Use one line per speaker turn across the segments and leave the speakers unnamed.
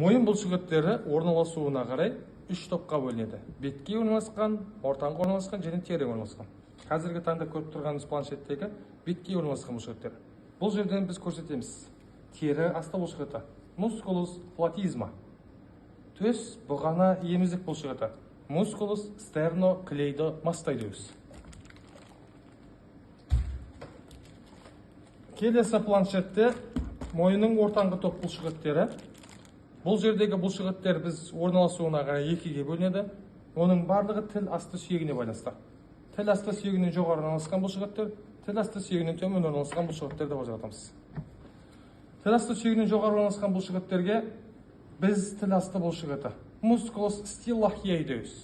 Мойын бұлшықеттері орналасуына қарай үш топқа бөлінеді. Бетке орналасқан, ортаңға орналасқан және терең орналасқан. Қазіргі таңда көріп тұрғанымыз планшеттегі бетке орналасқан бұлшықеттер. Бұл жерден біз көрсетеміз. Тері асты бұлшықеті, мускулус платизма. Төс бұғана емізік бұлшықеті, мускулус стерноклейдомастоидеус. Келесі планшетте мойынның ортаңғы топ бұлшықеттері. Бұл жердегі бұлшықеттер біз орналасуына қарай екіге бөлінеді. Оның барлығы тіл асты сүйегіне байланысты. Тіл асты сүйегінен жоғары орналасқан бұлшықеттер, тіл асты сүйегінен төмен орналасқан бұлшықеттер деп ажыратамыз. Тіл асты сүйегінен жоғары орналасқан бұлшықеттерге біз тіл асты бұлшықеті, мускулус стилахиейдеус.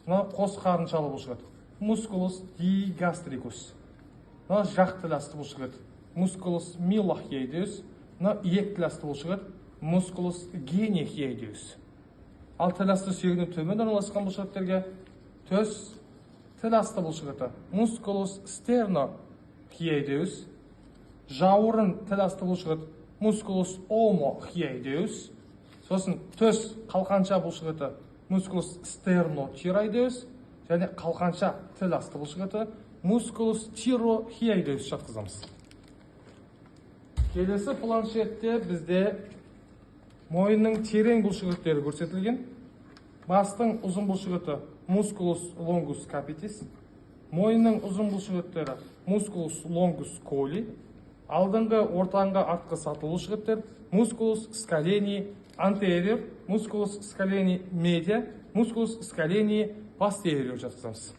Мына қос қарыншалы бұлшықет, мускулус дигастрикус. Мына жақ тіл асты бұлшықет, мускулус милахиейдеус. Мына иек тіл асты бұлшықет, мускулус генихиейдеус. Ал тіл асты сүйегінен төмен орналасқан бұлшықеттерге төс тіл асты бұлшықеті, мускулус стернохиейдеус. Жауырын тіл асты бұлшықет, мускулус омохиейдеус. Сосын төс қалқанша бұлшықеті, мускулус стернотироидеус. Және қалқанша тіл асты бұлшықеті, мускулус тирохиейдеус жатқызамыз. Келесі планшетте бізде мойынның терең бұлшықеттері көрсетілген. Бастың ұзын бұлшықеті мускулус лонгус капитис, мойынның ұзын бұлшықеттері мускулус лонгус коли, алдыңғы ортаңғы артқы саты бұлшықеттер мускулус скалени антериор, мускулус скалени медиа, мускулус скалени постериор жатқызамыз.